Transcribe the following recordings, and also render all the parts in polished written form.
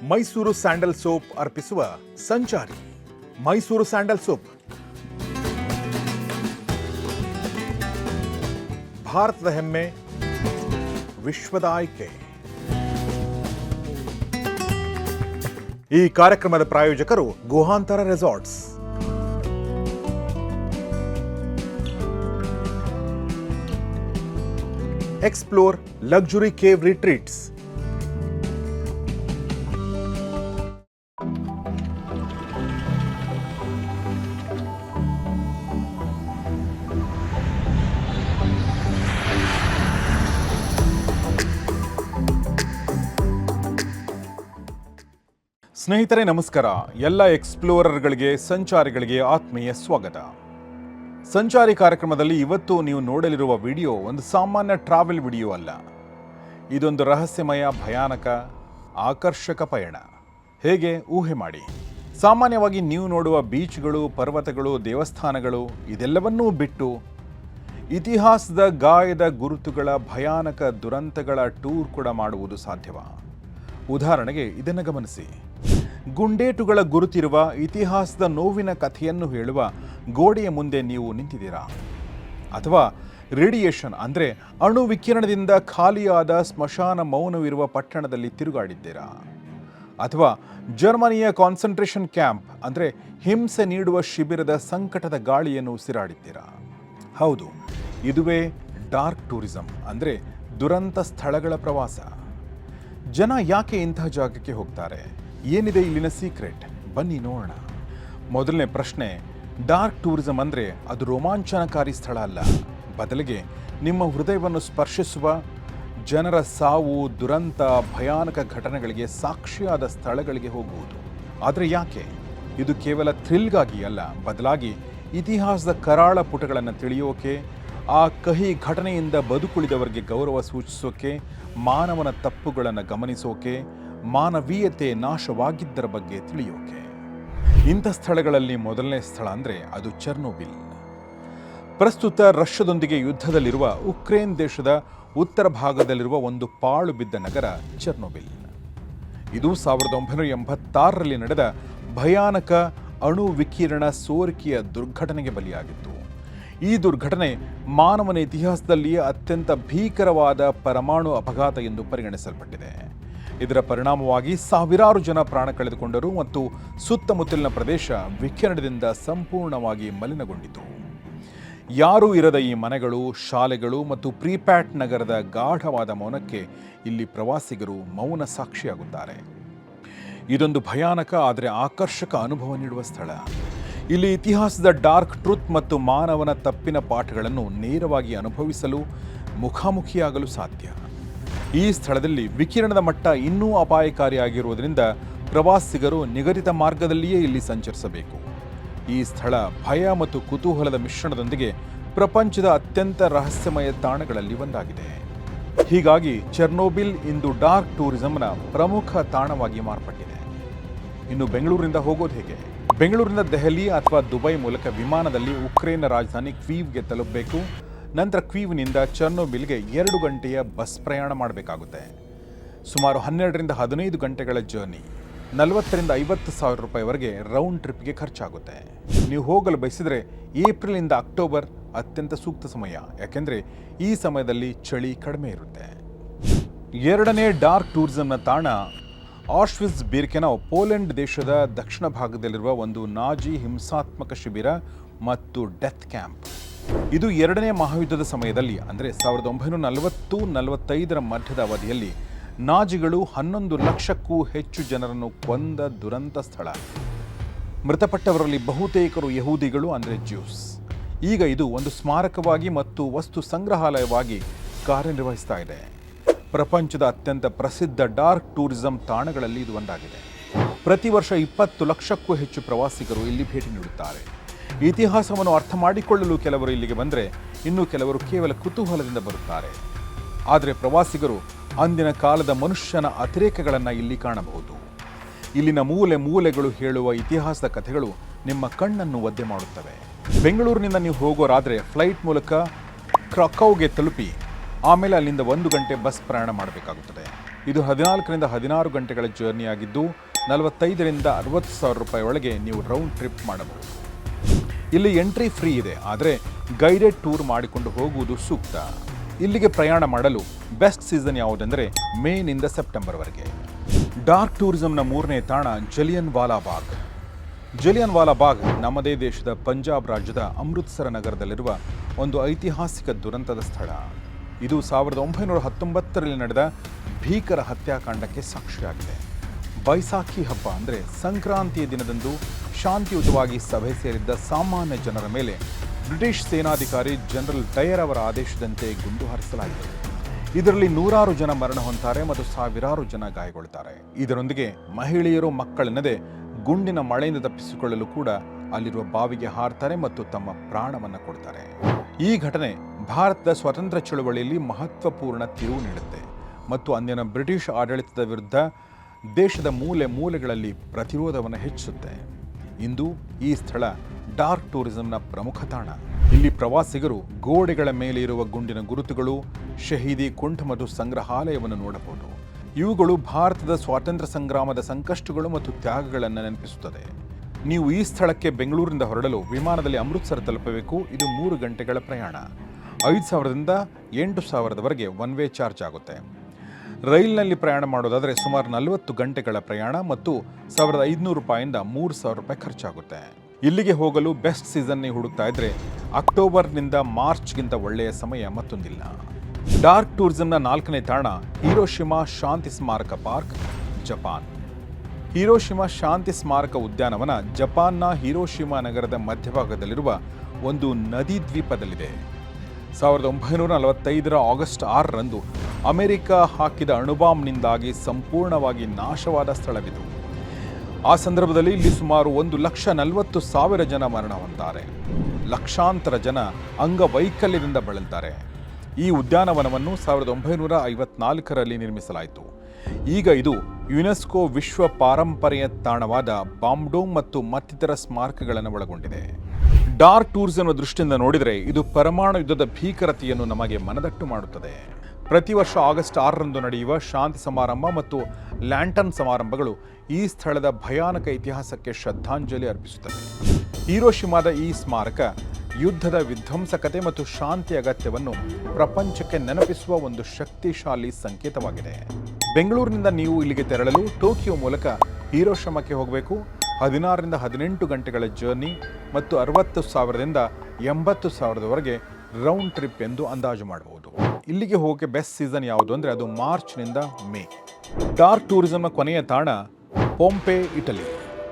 Mysuru sandal soap ಅರ್ಪಿಸುವ ಸಂಚಾರಿ. Mysuru sandal soap ಭಾರತದ ಹೆಮ್ಮೆ, ವಿಶ್ವದ ಆಯ್ಕೆ. ಈ ಕಾರ್ಯಕ್ರಮದ ಪ್ರಾಯೋಜಕರು Guhantara resorts. Explore luxury cave retreats. ಸ್ನೇಹಿತರೆ ನಮಸ್ಕಾರ. ಎಲ್ಲ ಎಕ್ಸ್ಪ್ಲೋರರ್ಗಳಿಗೆ, ಸಂಚಾರಿಗಳಿಗೆ ಆತ್ಮೀಯ ಸ್ವಾಗತ. ಸಂಚಾರಿ ಕಾರ್ಯಕ್ರಮದಲ್ಲಿ ಇವತ್ತು ನೀವು ನೋಡಲಿರುವ ವಿಡಿಯೋ ಒಂದು ಸಾಮಾನ್ಯ ಟ್ರಾವೆಲ್ ವಿಡಿಯೋ ಅಲ್ಲ. ಇದೊಂದು ರಹಸ್ಯಮಯ, ಭಯಾನಕ, ಆಕರ್ಷಕ ಪಯಣ. ಹೇಗೆ ಊಹೆ ಮಾಡಿ. ಸಾಮಾನ್ಯವಾಗಿ ನೀವು ನೋಡುವ ಬೀಚ್ಗಳು, ಪರ್ವತಗಳು, ದೇವಸ್ಥಾನಗಳು ಇದೆಲ್ಲವನ್ನೂ ಬಿಟ್ಟು ಇತಿಹಾಸದ ಗಾಯದ ಗುರುತುಗಳ ಭಯಾನಕ ದುರಂತಗಳ ಟೂರ್ ಕೂಡ ಮಾಡುವುದು ಸಾಧ್ಯವ. ಉದಾಹರಣೆಗೆ ಇದನ್ನು ಗಮನಿಸಿ. ಗುಂಡೇಟುಗಳ ಗುರುತಿರುವ ಇತಿಹಾಸದ ನೋವಿನ ಕಥೆಯನ್ನು ಹೇಳುವ ಗೋಡೆಯ ಮುಂದೆ ನೀವು ನಿಂತಿದ್ದೀರಾ? ಅಥವಾ ರೇಡಿಯೇಷನ್ ಅಂದರೆ ಅಣು ವಿಕಿರಣದಿಂದ ಖಾಲಿಯಾದ ಸ್ಮಶಾನ ಮೌನವಿರುವ ಪಟ್ಟಣದಲ್ಲಿ ತಿರುಗಾಡಿದ್ದೀರಾ? ಅಥವಾ ಜರ್ಮನಿಯ ಕಾನ್ಸಂಟ್ರೇಷನ್ ಕ್ಯಾಂಪ್ ಅಂದರೆ ಹಿಂಸೆ ನೀಡುವ ಶಿಬಿರದ ಸಂಕಟದ ಗಾಳಿಯನ್ನು ಉಸಿರಾಡಿದ್ದೀರಾ? ಹೌದು, ಇದುವೇ ಡಾರ್ಕ್ ಟೂರಿಸಂ ಅಂದರೆ ದುರಂತ ಸ್ಥಳಗಳ ಪ್ರವಾಸ. ಜನ ಯಾಕೆ ಇಂತಹ ಜಾಗಕ್ಕೆ ಹೋಗ್ತಾರೆ? ಏನಿದೆ ಇಲ್ಲಿನ ಸೀಕ್ರೆಟ್? ಬನ್ನಿ ನೋಡೋಣ. ಮೊದಲನೇ ಪ್ರಶ್ನೆ, ಡಾರ್ಕ್ ಟೂರಿಸಂ ಅಂದರೆ ಅದು ರೋಮಾಂಚನಕಾರಿ ಸ್ಥಳ ಅಲ್ಲ, ಬದಲಿಗೆ ನಿಮ್ಮ ಹೃದಯವನ್ನು ಸ್ಪರ್ಶಿಸುವ, ಜನರ ಸಾವು, ದುರಂತ, ಭಯಾನಕ ಘಟನೆಗಳಿಗೆ ಸಾಕ್ಷಿಯಾದ ಸ್ಥಳಗಳಿಗೆ ಹೋಗುವುದು. ಆದರೆ ಯಾಕೆ? ಇದು ಕೇವಲ ಥ್ರಿಲ್ಗಾಗಿ ಅಲ್ಲ, ಬದಲಾಗಿ ಇತಿಹಾಸದ ಕರಾಳ ಪುಟಗಳನ್ನು ತಿಳಿಯೋಕೆ, ಆ ಕಹಿ ಘಟನೆಯಿಂದ ಬದುಕುಳಿದವರಿಗೆ ಗೌರವ ಸೂಚಿಸೋಕೆ, ಮಾನವನ ತಪ್ಪುಗಳನ್ನು ಗಮನಿಸೋಕೆ, ಮಾನವೀಯತೆ ನಾಶವಾಗಿದ್ದರ ಬಗ್ಗೆ ತಿಳಿಯೋಕೆ. ಇಂಥ ಸ್ಥಳಗಳಲ್ಲಿ ಮೊದಲನೇ ಸ್ಥಳ ಅಂದರೆ ಅದು ಚೆರ್ನೋಬಿಲ್. ಪ್ರಸ್ತುತ ರಷ್ಯಾದೊಂದಿಗೆ ಯುದ್ಧದಲ್ಲಿರುವ ಉಕ್ರೇನ್ ದೇಶದ ಉತ್ತರ ಭಾಗದಲ್ಲಿರುವ ಒಂದು ಪಾಳು ಬಿದ್ದ ನಗರ ಚೆರ್ನೋಬಿಲ್. ಇದು 1986ರಲ್ಲಿ ನಡೆದ ಭಯಾನಕ ಅಣು ವಿಕಿರಣ ಸೋರಿಕೆಯ ದುರ್ಘಟನೆಗೆ ಬಲಿಯಾಗಿತ್ತು. ಈ ದುರ್ಘಟನೆ ಮಾನವನ ಇತಿಹಾಸದಲ್ಲಿಯೇ ಅತ್ಯಂತ ಭೀಕರವಾದ ಪರಮಾಣು ಅಪಘಾತ ಎಂದು ಪರಿಗಣಿಸಲ್ಪಟ್ಟಿದೆ. ಇದರ ಪರಿಣಾಮವಾಗಿ ಸಾವಿರಾರು ಜನ ಪ್ರಾಣ ಕಳೆದುಕೊಂಡರು ಮತ್ತು ಸುತ್ತಮುತ್ತಲಿನ ಪ್ರದೇಶ ವಿಕಿರಣದಿಂದ ಸಂಪೂರ್ಣವಾಗಿ ಮಲಿನಗೊಂಡಿತು. ಯಾರೂ ಇರದ ಈ ಮನೆಗಳು, ಶಾಲೆಗಳು ಮತ್ತು ಪ್ರೀಪ್ಯಾಟ್ ನಗರದ ಗಾಢವಾದ ಮೌನಕ್ಕೆ ಇಲ್ಲಿ ಪ್ರವಾಸಿಗರು ಮೌನ ಸಾಕ್ಷಿಯಾಗುತ್ತಾರೆ. ಇದೊಂದು ಭಯಾನಕ ಆದರೆ ಆಕರ್ಷಕ ಅನುಭವ ನೀಡುವ ಸ್ಥಳ. ಇಲ್ಲಿ ಇತಿಹಾಸದ ಡಾರ್ಕ್ ಟ್ರುತ್ ಮತ್ತು ಮಾನವನ ತಪ್ಪಿನ ಪಾಠಗಳನ್ನು ನೇರವಾಗಿ ಅನುಭವಿಸಲು, ಮುಖಾಮುಖಿಯಾಗಲು ಸಾಧ್ಯ. ಈ ಸ್ಥಳದಲ್ಲಿ ವಿಕಿರಣದ ಮಟ್ಟ ಇನ್ನೂ ಅಪಾಯಕಾರಿಯಾಗಿರುವುದರಿಂದ ಪ್ರವಾಸಿಗರು ನಿಗದಿತ ಮಾರ್ಗದಲ್ಲಿಯೇ ಇಲ್ಲಿ ಸಂಚರಿಸಬೇಕು. ಈ ಸ್ಥಳ ಭಯ ಮತ್ತು ಕುತೂಹಲದ ಮಿಶ್ರಣದೊಂದಿಗೆ ಪ್ರಪಂಚದ ಅತ್ಯಂತ ರಹಸ್ಯಮಯ ತಾಣಗಳಲ್ಲಿ ಒಂದಾಗಿದೆ. ಹೀಗಾಗಿ ಚೆರ್ನೋಬಿಲ್ ಇಂದು ಡಾರ್ಕ್ ಟೂರಿಸಂನ ಪ್ರಮುಖ ತಾಣವಾಗಿ ಮಾರ್ಪಟ್ಟಿದೆ. ಇನ್ನು ಬೆಂಗಳೂರಿನಿಂದ ಹೋಗೋದು ಹೇಗೆ? ಬೆಂಗಳೂರಿನಿಂದ ದೆಹಲಿ ಅಥವಾ ದುಬೈ ಮೂಲಕ ವಿಮಾನದಲ್ಲಿ ಉಕ್ರೇನ್ನ ರಾಜಧಾನಿ ಕ್ವೀವ್ಗೆ ತಲುಪಬೇಕು. ನಂತರ ಕ್ವೀವ್ನಿಂದ ಚೆರ್ನೋಬಿಲ್ಗೆ 2 ಗಂಟೆಯ ಬಸ್ ಪ್ರಯಾಣ ಮಾಡಬೇಕಾಗುತ್ತೆ. ಸುಮಾರು 12ರಿಂದ 15 ಗಂಟೆಗಳ ಜರ್ನಿ. 40ರಿಂದ 50 ಸಾವಿರ ರೂಪಾಯಿವರೆಗೆ ರೌಂಡ್ ಟ್ರಿಪ್ಗೆ ಖರ್ಚಾಗುತ್ತೆ. ನೀವು ಹೋಗಲು ಬಯಸಿದರೆ ಏಪ್ರಿಲಿಂದ ಅಕ್ಟೋಬರ್ ಅತ್ಯಂತ ಸೂಕ್ತ ಸಮಯ, ಯಾಕೆಂದರೆ ಈ ಸಮಯದಲ್ಲಿ ಚಳಿ ಕಡಿಮೆ ಇರುತ್ತೆ. ಎರಡನೇ ಡಾರ್ಕ್ ಟೂರಿಸಂನ ತಾಣ ಆಶ್ವಿಟ್ಜ್ ಬಿರ್ಕೆನೌ, ಪೋಲೆಂಡ್ ದೇಶದ ದಕ್ಷಿಣ ಭಾಗದಲ್ಲಿರುವ ಒಂದು ನಾಜಿ ಹಿಂಸಾತ್ಮಕ ಶಿಬಿರ ಮತ್ತು ಡೆತ್ ಕ್ಯಾಂಪ್. ಇದು 2ನೇ ಮಹಾಯುದ್ಧದ ಸಮಯದಲ್ಲಿ ಅಂದರೆ 1940-45ರ ಮಧ್ಯದ ಅವಧಿಯಲ್ಲಿ ನಾಜಿಗಳು 11 ಲಕ್ಷಕ್ಕೂ ಹೆಚ್ಚು ಜನರನ್ನು ಕೊಂದ ದುರಂತ ಸ್ಥಳ. ಮೃತಪಟ್ಟವರಲ್ಲಿ ಬಹುತೇಕರು ಯಹೂದಿಗಳು ಅಂದರೆ ಜ್ಯೂಸ್. ಈಗ ಇದು ಒಂದು ಸ್ಮಾರಕವಾಗಿ ಮತ್ತು ವಸ್ತು ಸಂಗ್ರಹಾಲಯವಾಗಿ ಕಾರ್ಯನಿರ್ವಹಿಸ್ತಾ ಇದೆ. ಪ್ರಪಂಚದ ಅತ್ಯಂತ ಪ್ರಸಿದ್ಧ ಡಾರ್ಕ್ ಟೂರಿಸಂ ತಾಣಗಳಲ್ಲಿ ಇದು ಒಂದಾಗಿದೆ. ಪ್ರತಿ ವರ್ಷ 20 ಲಕ್ಷಕ್ಕೂ ಹೆಚ್ಚು ಪ್ರವಾಸಿಗರು ಇಲ್ಲಿ ಭೇಟಿ ನೀಡುತ್ತಾರೆ. ಇತಿಹಾಸವನ್ನು ಅರ್ಥ ಮಾಡಿಕೊಳ್ಳಲು ಕೆಲವರು ಇಲ್ಲಿಗೆ ಬಂದರೆ, ಇನ್ನು ಕೆಲವರು ಕೇವಲ ಕುತೂಹಲದಿಂದ ಬರುತ್ತಾರೆ. ಆದರೆ ಪ್ರವಾಸಿಗರು ಅಂದಿನ ಕಾಲದ ಮನುಷ್ಯನ ಅತಿರೇಕಗಳನ್ನು ಇಲ್ಲಿ ಕಾಣಬಹುದು. ಇಲ್ಲಿನ ಮೂಲೆ ಮೂಲೆಗಳು ಹೇಳುವ ಇತಿಹಾಸದ ಕಥೆಗಳು ನಿಮ್ಮ ಕಣ್ಣನ್ನು ಒದ್ದೆ ಮಾಡುತ್ತವೆ. ಬೆಂಗಳೂರಿನಿಂದ ನೀವು ಹೋಗೋರಾದರೆ ಫ್ಲೈಟ್ ಮೂಲಕ ಕ್ರಕೌಗೆ ತಲುಪಿ ಆಮೇಲೆ ಅಲ್ಲಿಂದ 1 ಗಂಟೆ ಬಸ್ ಪ್ರಯಾಣ ಮಾಡಬೇಕಾಗುತ್ತದೆ. ಇದು 14ರಿಂದ 16 ಗಂಟೆಗಳ ಜರ್ನಿ ಆಗಿದ್ದು 45ರಿಂದ 60 ಸಾವಿರ ರೂಪಾಯಿ ಒಳಗೆ ನೀವು ರೌಂಡ್ ಟ್ರಿಪ್ ಮಾಡಬಹುದು. ಇಲ್ಲಿ ಎಂಟ್ರಿ ಫ್ರೀ ಇದೆ, ಆದರೆ ಗೈಡೆಡ್ ಟೂರ್ ಮಾಡಿಕೊಂಡು ಹೋಗುವುದು ಸೂಕ್ತ. ಇಲ್ಲಿಗೆ ಪ್ರಯಾಣ ಮಾಡಲು ಬೆಸ್ಟ್ ಸೀಸನ್ ಯಾವುದೆಂದರೆ ಮೇನಿಂದ ಸೆಪ್ಟೆಂಬರ್ವರೆಗೆ. ಡಾರ್ಕ್ ಟೂರಿಸಂನ 3ನೇ ತಾಣ ಜಲಿಯನ್ ವಾಲಾ ಬಾಗ್. ಜಲಿಯನ್ ವಾಲಾ ಬಾಗ್ ನಮ್ಮದೇ ದೇಶದ ಪಂಜಾಬ್ ರಾಜ್ಯದ ಅಮೃತ್ಸರ ನಗರದಲ್ಲಿರುವ ಒಂದು ಐತಿಹಾಸಿಕ ದುರಂತದ ಸ್ಥಳ. ಇದು 1919ರಲ್ಲಿ ನಡೆದ ಭೀಕರ ಹತ್ಯಾಕಾಂಡಕ್ಕೆ ಸಾಕ್ಷಿಯಾಗಿದೆ. ಬೈಸಾಖಿ ಹಬ್ಬ ಅಂದರೆ ಸಂಕ್ರಾಂತಿಯ ದಿನದಂದು ಶಾಂತಿಯುತವಾಗಿ ಸಭೆ ಸೇರಿದ್ದ ಸಾಮಾನ್ಯ ಜನರ ಮೇಲೆ ಬ್ರಿಟಿಷ್ ಸೇನಾಧಿಕಾರಿ ಜನರಲ್ ಡಯರ್ ಅವರ ಆದೇಶದಂತೆ ಗುಂಡು ಹಾರಿಸಲಾಯಿತು. ಇದರಲ್ಲಿ ನೂರಾರು ಜನ ಮರಣ ಹೊಂದುತ್ತಾರೆ ಮತ್ತು ಸಾವಿರಾರು ಜನ ಗಾಯಗೊಳ್ಳುತ್ತಾರೆ. ಇದರೊಂದಿಗೆ ಮಹಿಳೆಯರು, ಮಕ್ಕಳೆನ್ನದೆ ಗುಂಡಿನ ಮಳೆಯಿಂದ ತಪ್ಪಿಸಿಕೊಳ್ಳಲು ಕೂಡ ಅಲ್ಲಿರುವ ಬಾವಿಗೆ ಹಾರ್ತಾರೆ ಮತ್ತು ತಮ್ಮ ಪ್ರಾಣವನ್ನು ಕೊಡ್ತಾರೆ. ಈ ಘಟನೆ ಭಾರತದ ಸ್ವಾತಂತ್ರ್ಯ ಚಳವಳಿಯಲ್ಲಿ ಮಹತ್ವಪೂರ್ಣ ತಿರುವು ನೀಡುತ್ತೆ ಮತ್ತು ಅಂದಿನ ಬ್ರಿಟಿಷ್ ಆಡಳಿತದ ವಿರುದ್ಧ ದೇಶದ ಮೂಲೆ ಮೂಲೆಗಳಲ್ಲಿ ಪ್ರತಿರೋಧವನ್ನು ಹೆಚ್ಚಿಸುತ್ತೆ. ಇಂದು ಈ ಸ್ಥಳ ಡಾರ್ಕ್ ಟೂರಿಸಂನ ಪ್ರಮುಖ ತಾಣ. ಇಲ್ಲಿ ಪ್ರವಾಸಿಗರು ಗೋಡೆಗಳ ಮೇಲೆ ಇರುವ ಗುಂಡಿನ ಗುರುತುಗಳು, ಶಹೀದಿ ಕುಂಠ ಮತ್ತು ಸಂಗ್ರಹಾಲಯವನ್ನು ನೋಡಬಹುದು. ಇವುಗಳು ಭಾರತದ ಸ್ವಾತಂತ್ರ್ಯ ಸಂಗ್ರಾಮದ ಸಂಕಷ್ಟಗಳು ಮತ್ತು ತ್ಯಾಗಗಳನ್ನು ನೆನಪಿಸುತ್ತದೆ. ನೀವು ಈ ಸ್ಥಳಕ್ಕೆ ಬೆಂಗಳೂರಿನಿಂದ ಹೊರಡಲು ವಿಮಾನದಲ್ಲಿ ಅಮೃತ್ಸರ ತಲುಪಬೇಕು. ಇದು 3 ಗಂಟೆಗಳ ಪ್ರಯಾಣ. 5,000ದಿಂದ 8,000ದವರೆಗೆ ಒನ್ ವೇ ಚಾರ್ಜ್ ಆಗುತ್ತೆ. ರೈಲಿನಲ್ಲಿ ಪ್ರಯಾಣ ಮಾಡೋದಾದರೆ ಸುಮಾರು 40 ಗಂಟೆಗಳ ಪ್ರಯಾಣ ಮತ್ತು 1,500 ರೂಪಾಯಿಂದ 3,000 ರೂಪಾಯಿ ಖರ್ಚಾಗುತ್ತೆ. ಇಲ್ಲಿಗೆ ಹೋಗಲು ಬೆಸ್ಟ್ ಸೀಸನ್ ನೀವು ಹುಡುಕ್ತಾ ಇದ್ರೆ ಅಕ್ಟೋಬರ್ನಿಂದ ಮಾರ್ಚ್ಗಿಂತ ಒಳ್ಳೆಯ ಸಮಯ ಮತ್ತೊಂದಿಲ್ಲ. ಡಾರ್ಕ್ ಟೂರಿಸಂನ 4ನೇ ತಾಣ ಹಿರೋಶಿಮಾ ಶಾಂತಿ ಸ್ಮಾರಕ ಪಾರ್ಕ್, ಜಪಾನ್. ಹಿರೋಶಿಮಾ ಶಾಂತಿ ಸ್ಮಾರಕ ಉದ್ಯಾನವನ ಜಪಾನ್ನ ಹಿರೋಶಿಮಾ ನಗರದ ಮಧ್ಯಭಾಗದಲ್ಲಿರುವ ಒಂದು ನದಿ ದ್ವೀಪದಲ್ಲಿದೆ. 1945ರ ಆಗಸ್ಟ್ 6ರಂದು ಅಮೆರಿಕ ಹಾಕಿದ ಅಣುಬಾಂಬ್ನಿಂದಾಗಿ ಸಂಪೂರ್ಣವಾಗಿ ನಾಶವಾದ ಸ್ಥಳವಿದು. ಆ ಸಂದರ್ಭದಲ್ಲಿ ಇಲ್ಲಿ ಸುಮಾರು 1,40,000 ಜನ ಮರಣ ಹೊಂದುತ್ತಾರೆ. ಲಕ್ಷಾಂತರ ಜನ ಅಂಗವೈಕಲ್ಯದಿಂದ ಬಳಲ್ತಾರೆ. ಈ ಉದ್ಯಾನವನವನ್ನು 1954ರಲ್ಲಿ ನಿರ್ಮಿಸಲಾಯಿತು. ಈಗ ಇದು ಯುನೆಸ್ಕೋ ವಿಶ್ವ ಪಾರಂಪರ್ಯ ತಾಣವಾದ ಬಾಂಬ್ಡೋಮ್ ಮತ್ತು ಮತ್ತಿತರ ಸ್ಮಾರಕಗಳನ್ನು ಒಳಗೊಂಡಿದೆ. ಡಾರ್ಕ್ ಟೂರಿಸಂನ ದೃಷ್ಟಿಯಿಂದ ನೋಡಿದರೆ ಇದು ಪರಮಾಣು ಯುದ್ಧದ ಭೀಕರತೆಯನ್ನು ನಮಗೆ ಮನದಟ್ಟು ಮಾಡುತ್ತದೆ. ಪ್ರತಿ ವರ್ಷ ಆಗಸ್ಟ್ 6ರಂದು ನಡೆಯುವ ಶಾಂತಿ ಸಮಾರಂಭ ಮತ್ತು ಲ್ಯಾಂಟರ್ನ್ ಸಮಾರಂಭಗಳು ಈ ಸ್ಥಳದ ಭಯಾನಕ ಇತಿಹಾಸಕ್ಕೆ ಶ್ರದ್ಧಾಂಜಲಿ ಅರ್ಪಿಸುತ್ತವೆ. ಹಿರೋಶಿಮಾದ ಈ ಸ್ಮಾರಕ ಯುದ್ಧದ ವಿಧ್ವಂಸಕತೆ ಮತ್ತು ಶಾಂತಿ ಅಗತ್ಯವನ್ನು ಪ್ರಪಂಚಕ್ಕೆ ನೆನಪಿಸುವ ಒಂದು ಶಕ್ತಿಶಾಲಿ ಸಂಕೇತವಾಗಿದೆ. ಬೆಂಗಳೂರಿನಿಂದ ನೀವು ಇಲ್ಲಿಗೆ ತೆರಳಲು ಟೋಕಿಯೋ ಮೂಲಕ ಹಿರೋಶಿಮಾಕ್ಕೆ ಹೋಗಬೇಕು. 16ರಿಂದ 18 ಗಂಟೆಗಳ ಜರ್ನಿ ಮತ್ತು 60,000ದಿಂದ 80,000ದವರೆಗೆ ರೌಂಡ್ ಟ್ರಿಪ್ ಎಂದು ಅಂದಾಜು ಮಾಡಬಹುದು. ಇಲ್ಲಿಗೆ ಹೋಗೋಕ್ಕೆ ಬೆಸ್ಟ್ ಸೀಸನ್ ಯಾವುದು ಅಂದರೆ ಅದು ಮಾರ್ಚ್ನಿಂದ ಮೇ. ಡಾರ್ಕ್ ಟೂರಿಸಂನ ಕೊನೆಯ ತಾಣ ಪೊಂಪೆ, ಇಟಲಿ.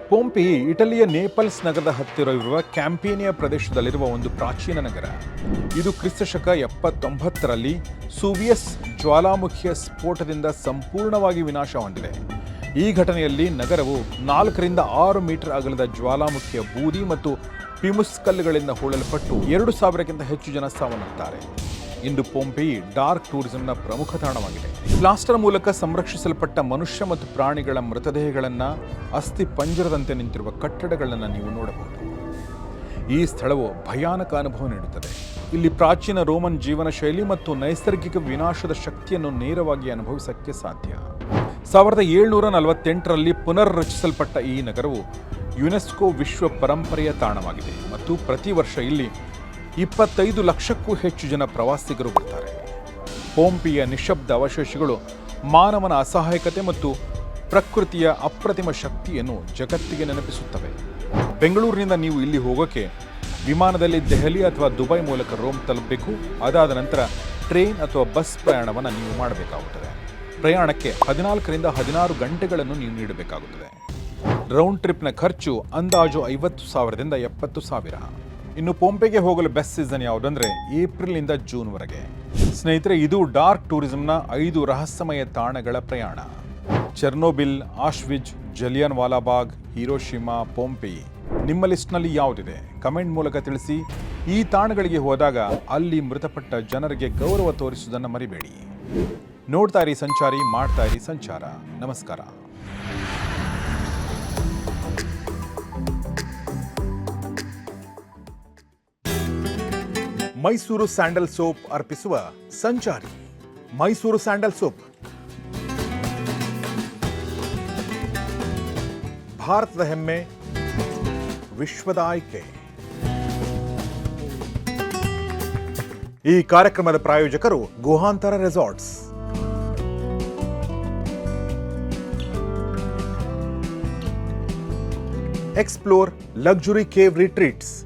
ಪೊಂಪಿ ಇಟಲಿಯ ನೇಪಲ್ಸ್ ನಗರದ ಹತ್ತಿರ ಇರುವ ಕ್ಯಾಂಪೇನಿಯಾ ಪ್ರದೇಶದಲ್ಲಿರುವ ಒಂದು ಪ್ರಾಚೀನ ನಗರ. ಇದು ಕ್ರಿಸ್ತಶಕ 79ರಲ್ಲಿ ಸೂವಿಯಸ್ ಜ್ವಾಲಾಮುಖಿಯ ಸ್ಫೋಟದಿಂದ ಸಂಪೂರ್ಣವಾಗಿ ವಿನಾಶ ಹೊಂದಿದೆ. ಈ ಘಟನೆಯಲ್ಲಿ ನಗರವು 4ರಿಂದ 6 ಮೀಟರ್ ಅಗಲದ ಜ್ವಾಲಾಮುಖಿಯ ಬೂದಿ ಮತ್ತು ಪಿಮುಸ್ ಕಲ್ಲುಗಳಿಂದ ಹೂಳಲ್ಪಟ್ಟು 2,000ಕ್ಕಿಂತ ಹೆಚ್ಚು ಜನ ಸಾವನ್ನಪ್ಪುತ್ತಾರೆ. ಇಂದು ಪೊಂಪೆಯಿ ಡಾರ್ಕ್ ಟೂರಿಸಂನ ಪ್ರಮುಖ ತಾಣವಾಗಿದೆ. ಪ್ಲಾಸ್ಟರ್ ಮೂಲಕ ಸಂರಕ್ಷಿಸಲ್ಪಟ್ಟ ಮನುಷ್ಯ ಮತ್ತು ಪ್ರಾಣಿಗಳ ಮೃತದೇಹಗಳನ್ನು, ಅಸ್ಥಿ ಪಂಜರದಂತೆ ನಿಂತಿರುವ ಕಟ್ಟಡಗಳನ್ನು ನೀವು ನೋಡಬಹುದು. ಈ ಸ್ಥಳವು ಭಯಾನಕ ಅನುಭವ ನೀಡುತ್ತದೆ. ಇಲ್ಲಿ ಪ್ರಾಚೀನ ರೋಮನ್ ಜೀವನ ಶೈಲಿ ಮತ್ತು ನೈಸರ್ಗಿಕ ವಿನಾಶದ ಶಕ್ತಿಯನ್ನು ನೇರವಾಗಿ ಅನುಭವಿಸಕ್ಕೆ ಸಾಧ್ಯ. 1748ರಲ್ಲಿ ಪುನರ್ರಚಿಸಲ್ಪಟ್ಟ ಈ ನಗರವು ಯುನೆಸ್ಕೋ ವಿಶ್ವ ಪರಂಪರೆಯ ತಾಣವಾಗಿದೆ ಮತ್ತು ಪ್ರತಿ ವರ್ಷ ಇಲ್ಲಿ 25 ಲಕ್ಷಕ್ಕೂ ಹೆಚ್ಚು ಜನ ಪ್ರವಾಸಿಗರು ಬರ್ತಾರೆ. ಪೊಂಪಿಯ ನಿಶಬ್ದ ಅವಶೇಷಗಳು ಮಾನವನ ಅಸಹಾಯಕತೆ ಮತ್ತು ಪ್ರಕೃತಿಯ ಅಪ್ರತಿಮ ಶಕ್ತಿಯನ್ನು ಜಗತ್ತಿಗೆ ನೆನಪಿಸುತ್ತವೆ. ಬೆಂಗಳೂರಿನಿಂದ ನೀವು ಇಲ್ಲಿ ಹೋಗೋಕ್ಕೆ ವಿಮಾನದಲ್ಲಿ ದೆಹಲಿ ಅಥವಾ ದುಬೈ ಮೂಲಕ ರೋಮ್ ತಲುಪಬೇಕು. ಅದಾದ ನಂತರ ಟ್ರೈನ್ ಅಥವಾ ಬಸ್ ಪ್ರಯಾಣವನ್ನು ನೀವು ಮಾಡಬೇಕಾಗುತ್ತದೆ. ಪ್ರಯಾಣಕ್ಕೆ 14ರಿಂದ 16 ಗಂಟೆಗಳನ್ನು ನೀವು ನೀಡಬೇಕಾಗುತ್ತದೆ. ರೌಂಡ್ ಟ್ರಿಪ್ನ ಖರ್ಚು ಅಂದಾಜು 50,000ದಿಂದ 70,000. ಇನ್ನು ಪೊಂಪೆಗೆ ಹೋಗಲು ಬೆಸ್ಟ್ ಸೀಸನ್ ಯಾವುದಂದ್ರೆ ಏಪ್ರಿಲ್ನಿಂದ ಜೂನ್ವರೆಗೆ. ಸ್ನೇಹಿತರೆ, ಇದು ಡಾರ್ಕ್ ಟೂರಿಸಂನ 5 ರಹಸ್ಯಮಯ ತಾಣಗಳ ಪ್ರಯಾಣ. ಚೆರ್ನೋಬಿಲ್, ಆಶ್ವಿಜ್, ಜಲಿಯನ್ ವಾಲಾಬಾಗ್, ಹಿರೋಶಿಮಾ, ಪೊಂಪೆಯಿ. ನಿಮ್ಮ ಲಿಸ್ಟ್ನಲ್ಲಿ ಯಾವುದಿದೆ? ಕಮೆಂಟ್ ಮೂಲಕ ತಿಳಿಸಿ. ಈ ತಾಣಗಳಿಗೆ ಹೋದಾಗ ಅಲ್ಲಿ ಮೃತಪಟ್ಟ ಜನರಿಗೆ ಗೌರವ ತೋರಿಸುವುದನ್ನು ಮರಿಬೇಡಿ. ನೋಡ್ತಾ ಇರಿ ಸಂಚಾರಿ, ಮಾಡ್ತಾ ಇರಿ ಸಂಚಾರ. ನಮಸ್ಕಾರ. ಮೈಸೂರು ಸ್ಯಾಂಡಲ್ ಸೋಪ್ ಅರ್ಪಿಸುವ ಸಂಚಾರಿ. ಮೈಸೂರು ಸ್ಯಾಂಡಲ್ ಸೋಪ್ ಭಾರತದ ಹೆಮ್ಮೆ, ವಿಶ್ವದ ಆಯ್ಕೆ. ಈ ಕಾರ್ಯಕ್ರಮದ ಪ್ರಾಯೋಜಕರು Guhantara resorts. Explore luxury cave ರಿಟ್ರೀಟ್ಸ್.